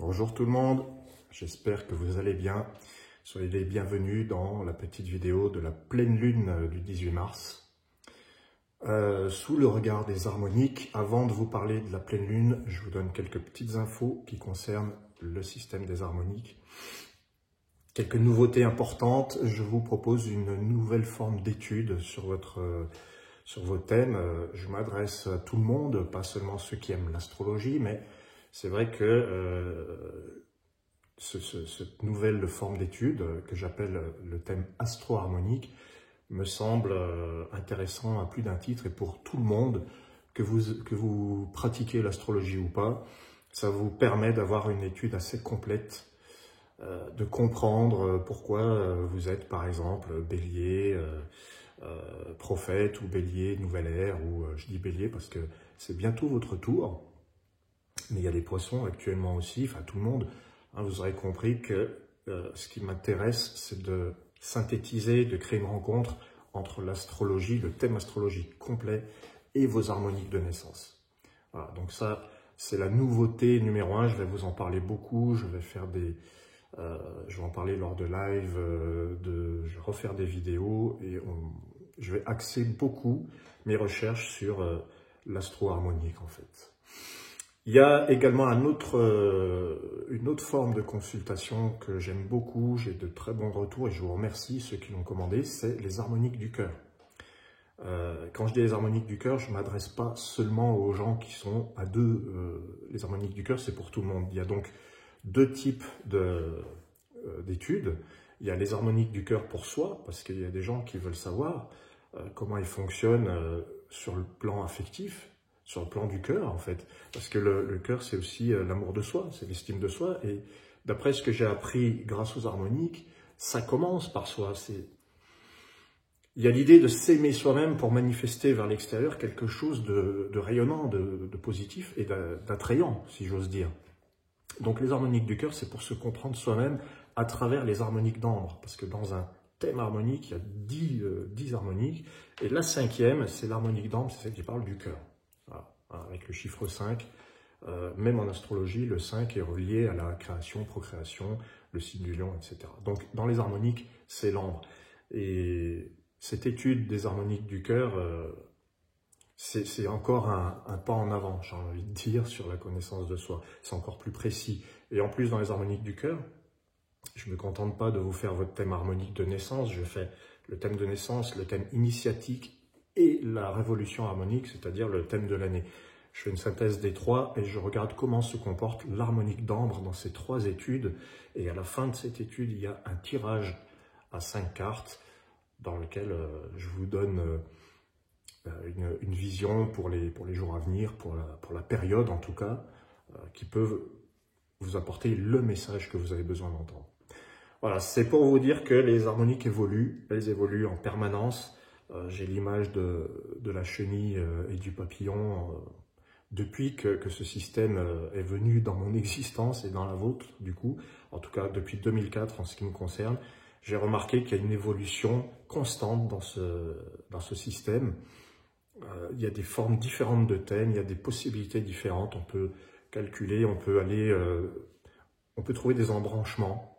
Bonjour tout le monde, j'espère que vous allez bien. Soyez les bienvenus dans la petite vidéo de la pleine lune du 18 mars. Sous le regard des harmoniques, avant de vous parler de la pleine lune, je vous donne quelques petites infos qui concernent le système des harmoniques. Quelques nouveautés importantes, je vous propose une nouvelle forme d'étude sur vos thèmes. Je m'adresse à tout le monde, pas seulement ceux qui aiment l'astrologie, mais c'est vrai que cette nouvelle forme d'étude que j'appelle le thème astro-harmonique me semble intéressant à plus d'un titre et pour tout le monde, que vous pratiquez l'astrologie ou pas, ça vous permet d'avoir une étude assez complète, de comprendre pourquoi vous êtes par exemple bélier, prophète ou bélier, nouvelle ère, ou je dis bélier parce que c'est bientôt votre tour, mais il y a les poissons actuellement aussi, enfin tout le monde. Vous aurez compris que ce qui m'intéresse, c'est de synthétiser, de créer une rencontre entre l'astrologie, le thème astrologique complet et vos harmoniques de naissance. Voilà, donc ça, c'est la nouveauté numéro 1. Je vais vous en parler beaucoup. Je vais faire je vais en parler lors de live, je vais refaire des vidéos et je vais axer beaucoup mes recherches sur l'astro-harmonique en fait. Il y a également une autre forme de consultation que j'aime beaucoup, j'ai de très bons retours et je vous remercie ceux qui l'ont commandé, c'est les harmoniques du cœur. Quand je dis les harmoniques du cœur, je ne m'adresse pas seulement aux gens qui sont à deux. Les harmoniques du cœur, c'est pour tout le monde. Il y a donc deux types d'études. Il y a les harmoniques du cœur pour soi, parce qu'il y a des gens qui veulent savoir comment ils fonctionnent sur le plan affectif, sur le plan du cœur en fait, parce que le cœur c'est aussi l'amour de soi, c'est l'estime de soi, et d'après ce que j'ai appris grâce aux harmoniques, ça commence par soi. Il y a l'idée de s'aimer soi-même pour manifester vers l'extérieur quelque chose de rayonnant, de positif et d'attrayant, si j'ose dire. Donc les harmoniques du cœur, c'est pour se comprendre soi-même à travers les harmoniques d'ambre, parce que dans un thème harmonique, il y a 10 harmoniques, et la 5e, c'est l'harmonique d'ambre, c'est celle qui parle du cœur. Voilà, avec le chiffre 5, même en astrologie, le 5 est relié à la création, procréation, le signe du lion, etc. Donc dans les harmoniques, c'est l'ambre. Et cette étude des harmoniques du cœur, c'est encore un pas en avant, j'ai envie de dire, sur la connaissance de soi. C'est encore plus précis. Et en plus, dans les harmoniques du cœur, je ne me contente pas de vous faire votre thème harmonique de naissance, je fais le thème de naissance, le thème initiatique et la révolution harmonique, c'est-à-dire le thème de l'année. Je fais une synthèse des trois et je regarde comment se comporte l'harmonique d'ambre dans ces trois études. Et à la fin de cette étude, il y a un tirage à 5 cartes dans lequel je vous donne une vision pour les jours à venir, pour la période en tout cas, qui peuvent vous apporter le message que vous avez besoin d'entendre. Voilà, c'est pour vous dire que les harmoniques évoluent, elles évoluent en permanence. J'ai l'image de la chenille et du papillon depuis que ce système est venu dans mon existence et dans la vôtre du coup, en tout cas depuis 2004 en ce qui me concerne. J'ai remarqué qu'il y a une évolution constante dans ce système. Il y a des formes différentes de thèmes, il y a des possibilités différentes, on peut calculer, on peut trouver des embranchements.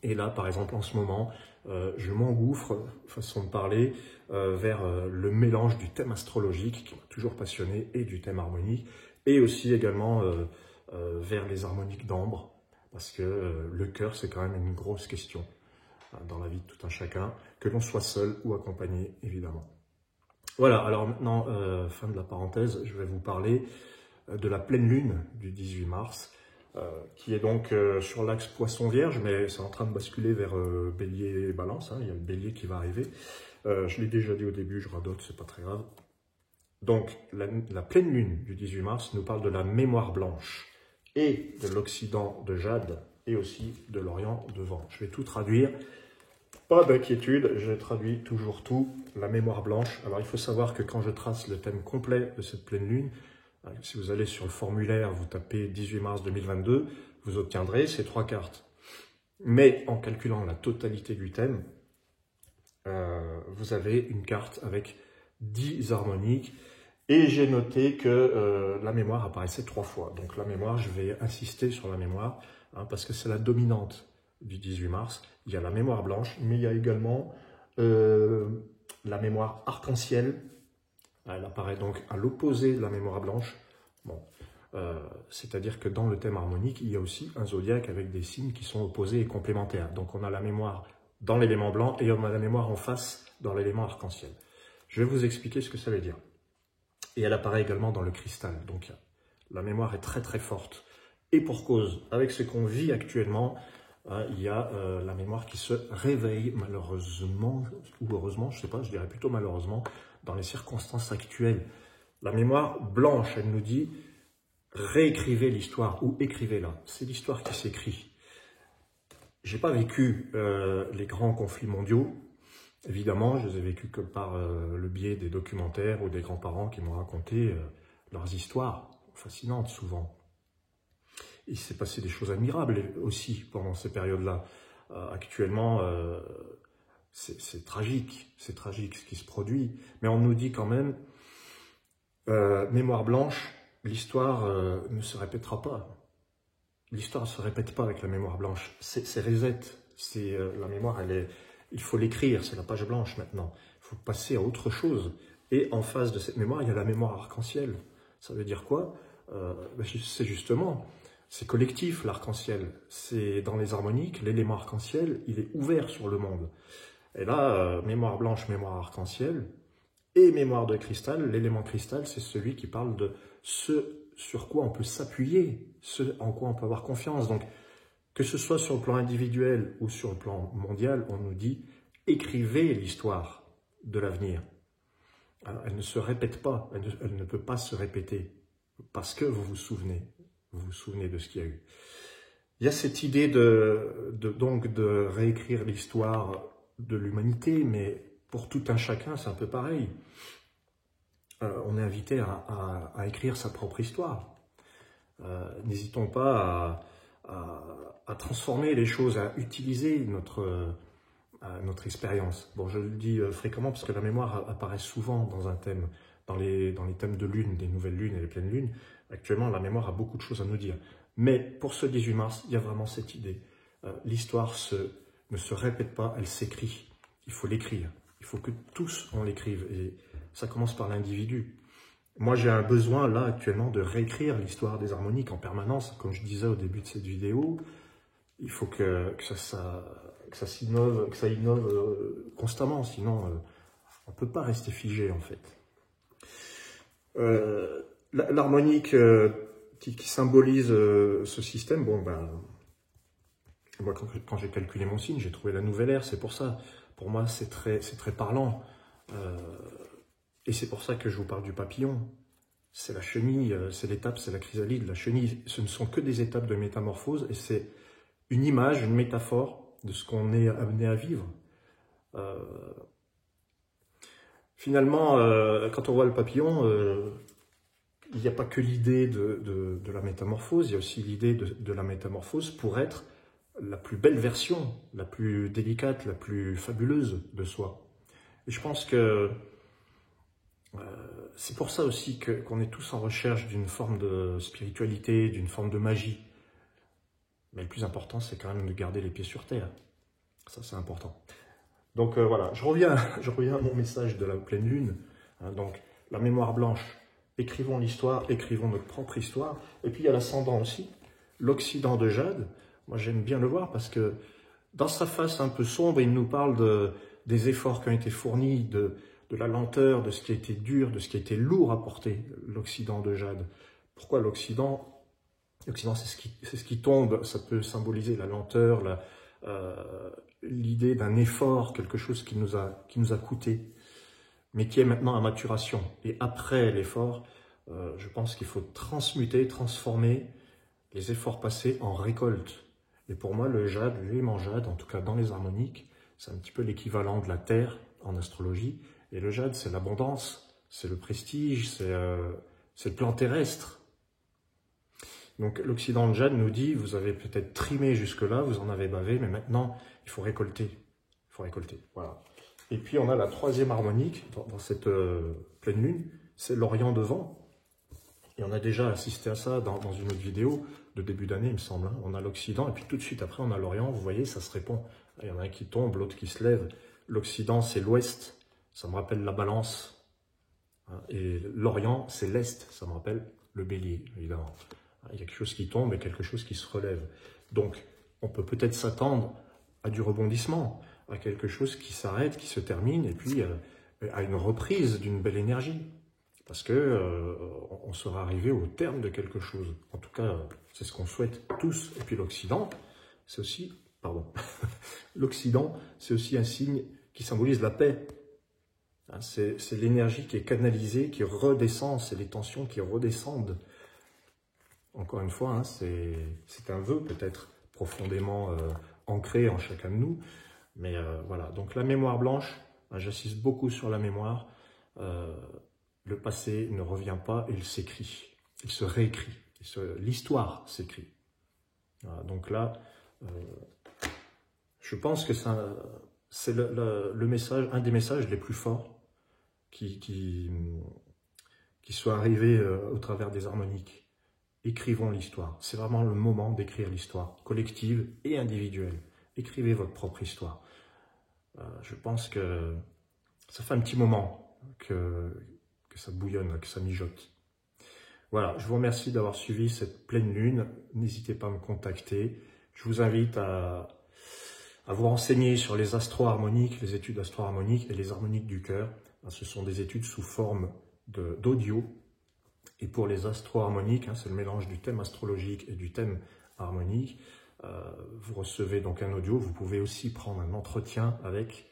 Et là, par exemple, en ce moment, je m'engouffre, façon de parler, vers le mélange du thème astrologique, qui m'a toujours passionné, et du thème harmonique, et aussi également vers les harmoniques d'ambre, parce que le cœur, c'est quand même une grosse question dans la vie de tout un chacun, que l'on soit seul ou accompagné, évidemment. Voilà, alors maintenant, fin de la parenthèse, je vais vous parler de la pleine lune du 18 mars, qui est donc sur l'axe Poisson-Vierge, mais c'est en train de basculer vers Bélier et Balance, il y a le Bélier qui va arriver. Je l'ai déjà dit au début, je radote, c'est pas très grave. Donc, la pleine lune du 18 mars nous parle de la mémoire blanche, et de l'Occident de Jade, et aussi de l'Orient de Vent. Je vais tout traduire. Pas d'inquiétude, je traduis toujours tout, la mémoire blanche. Alors il faut savoir que quand je trace le thème complet de cette pleine lune, si vous allez sur le formulaire, vous tapez 18 mars 2022, vous obtiendrez ces 3 cartes. Mais en calculant la totalité du thème, vous avez une carte avec 10 harmoniques Et j'ai noté que la mémoire apparaissait 3 fois. Donc la mémoire, je vais insister sur la mémoire, hein, parce que c'est la dominante du 18 mars. Il y a la mémoire blanche, mais il y a également la mémoire arc-en-ciel. Elle apparaît donc à l'opposé de la mémoire blanche. Bon, c'est-à-dire que dans le thème harmonique, il y a aussi un zodiaque avec des signes qui sont opposés et complémentaires. Donc on a la mémoire dans l'élément blanc et on a la mémoire en face dans l'élément arc-en-ciel. Je vais vous expliquer ce que ça veut dire. Et elle apparaît également dans le cristal. Donc la mémoire est très très forte. Et pour cause, avec ce qu'on vit actuellement, il y a la mémoire qui se réveille malheureusement, ou heureusement, je ne sais pas, je dirais plutôt malheureusement, dans les circonstances actuelles. La mémoire blanche, elle nous dit, réécrivez l'histoire ou écrivez-la. C'est l'histoire qui s'écrit. Je n'ai pas vécu les grands conflits mondiaux. Évidemment, je les ai vécus que par le biais des documentaires ou des grands-parents qui m'ont raconté leurs histoires, fascinantes souvent. Il s'est passé des choses admirables aussi pendant ces périodes-là. Actuellement, c'est tragique ce qui se produit. Mais on nous dit quand même, mémoire blanche, l'histoire ne se répétera pas. L'histoire ne se répète pas avec la mémoire blanche. C'est reset. La mémoire, il faut l'écrire, c'est la page blanche maintenant. Il faut passer à autre chose. Et en face de cette mémoire, il y a la mémoire arc-en-ciel. Ça veut dire quoi? C'est justement, c'est collectif l'arc-en-ciel. C'est dans les harmoniques, l'élément arc-en-ciel, il est ouvert sur le monde. Et là, mémoire blanche, mémoire arc-en-ciel, et mémoire de cristal, l'élément cristal, c'est celui qui parle de ce sur quoi on peut s'appuyer, ce en quoi on peut avoir confiance. Donc, que ce soit sur le plan individuel ou sur le plan mondial, on nous dit « écrivez l'histoire de l'avenir ». Elle ne se répète pas, elle ne peut pas se répéter, parce que vous vous souvenez de ce qu'il y a eu. Il y a cette idée donc de réécrire l'histoire de l'humanité, mais pour tout un chacun, c'est un peu pareil. On est invité à écrire sa propre histoire. N'hésitons pas à transformer les choses, à utiliser notre expérience. Bon, je le dis fréquemment parce que la mémoire apparaît souvent dans un thème, dans les thèmes de lune, des nouvelles lunes et les pleines lunes. Actuellement, la mémoire a beaucoup de choses à nous dire. Mais pour ce 18 mars, il y a vraiment cette idée. L'histoire ne se répète pas, elle s'écrit. Il faut l'écrire. Il faut que tous on l'écrive. Et ça commence par l'individu. Moi, j'ai un besoin, là, actuellement, de réécrire l'histoire des harmoniques en permanence. Comme je disais au début de cette vidéo, il faut que ça innove constamment. Sinon, on ne peut pas rester figé, en fait. L'harmonique qui symbolise ce système, bon, ben, moi, quand j'ai calculé mon signe, j'ai trouvé la nouvelle ère. C'est pour ça. Pour moi, c'est très parlant. Et c'est pour ça que je vous parle du papillon. C'est la chenille, c'est l'étape, c'est la chrysalide. La chenille, ce ne sont que des étapes de métamorphose et c'est une image, une métaphore de ce qu'on est amené à vivre. Finalement, quand on voit le papillon, il n'y a pas que l'idée de la métamorphose, il y a aussi l'idée de la métamorphose pour être la plus belle version, la plus délicate, la plus fabuleuse de soi. Et je pense que c'est pour ça aussi qu'on est tous en recherche d'une forme de spiritualité, d'une forme de magie. Mais le plus important, c'est quand même de garder les pieds sur terre. Ça, c'est important. Donc voilà, je reviens à mon message de la pleine lune. Donc, la mémoire blanche, écrivons l'histoire, écrivons notre propre histoire. Et puis, il y a l'ascendant aussi, l'Occident de Jade. Moi, j'aime bien le voir parce que dans sa face un peu sombre, il nous parle des efforts qui ont été fournis, de la lenteur, de ce qui a été dur, de ce qui a été lourd à porter, l'Occident de Jade. Pourquoi l'Occident? L'Occident, c'est ce qui tombe, ça peut symboliser la lenteur, l'idée d'un effort, quelque chose qui nous a coûté, mais qui est maintenant à maturation. Et après l'effort, je pense qu'il faut transmuter, transformer les efforts passés en récolte. Et pour moi, le jade, l'élément jade, en tout cas dans les harmoniques, c'est un petit peu l'équivalent de la terre en astrologie. Et le jade, c'est l'abondance, c'est le prestige, c'est le plan terrestre. Donc l'Occident de jade nous dit, vous avez peut-être trimé jusque-là, vous en avez bavé, mais maintenant, il faut récolter. Il faut récolter, voilà. Et puis on a la troisième harmonique dans cette pleine lune, c'est l'Orient devant. Et on a déjà assisté à ça dans une autre vidéo de début d'année, il me semble. On a l'Occident, et puis tout de suite après, on a l'Orient. Vous voyez, ça se répond. Il y en a un qui tombe, l'autre qui se lève. L'Occident, c'est l'Ouest. Ça me rappelle la balance. Et l'Orient, c'est l'Est. Ça me rappelle le bélier, évidemment. Il y a quelque chose qui tombe et quelque chose qui se relève. Donc, on peut peut-être s'attendre à du rebondissement, à quelque chose qui s'arrête, qui se termine, et puis à une reprise d'une belle énergie. Parce que on sera arrivé au terme de quelque chose. En tout cas, c'est ce qu'on souhaite tous. Et puis l'Occident, c'est aussi, pardon, l'Occident, c'est aussi un signe qui symbolise la paix. C'est l'énergie qui est canalisée, qui redescend, c'est les tensions qui redescendent. Encore une fois, c'est un vœu peut-être profondément ancré en chacun de nous. Mais voilà, donc la mémoire blanche, j'insiste beaucoup sur la mémoire. Le passé ne revient pas, il s'écrit, il se réécrit, l'histoire s'écrit. Voilà, donc là, je pense que c'est le message, un des messages les plus forts qui soit arrivé au travers des harmoniques. Écrivons l'histoire. C'est vraiment le moment d'écrire l'histoire, collective et individuelle. Écrivez votre propre histoire. Je pense que ça fait un petit moment que ça bouillonne, que ça mijote. Voilà, je vous remercie d'avoir suivi cette pleine lune. N'hésitez pas à me contacter. Je vous invite à vous renseigner sur les astro-harmoniques, les études astro-harmoniques et les harmoniques du cœur. Ce sont des études sous forme d'audio. Et pour les astro-harmoniques, c'est le mélange du thème astrologique et du thème harmonique. Vous recevez donc un audio. Vous pouvez aussi prendre un entretien avec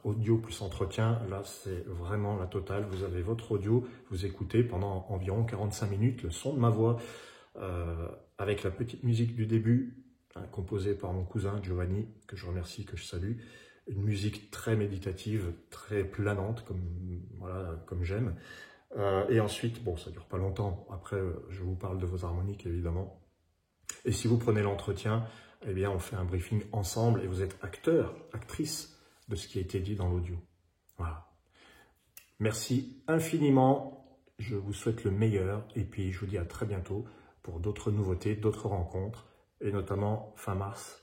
audio plus entretien. Là, c'est vraiment la totale. Vous avez votre audio, vous écoutez pendant environ 45 minutes le son de ma voix avec la petite musique du début composée par mon cousin Giovanni, que je remercie, que je salue. Une musique très méditative, très planante, comme j'aime. Et ensuite, bon, ça dure pas longtemps. Après, je vous parle de vos harmoniques, évidemment. Et si vous prenez l'entretien, eh bien, on fait un briefing ensemble et vous êtes acteur, actrice de ce qui a été dit dans l'audio. Voilà. Merci infiniment. Je vous souhaite le meilleur. Et puis, je vous dis à très bientôt pour d'autres nouveautés, d'autres rencontres. Et notamment, fin mars,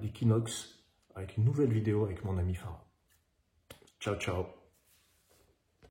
l'équinoxe, avec une nouvelle vidéo avec mon ami Farah. Ciao, ciao.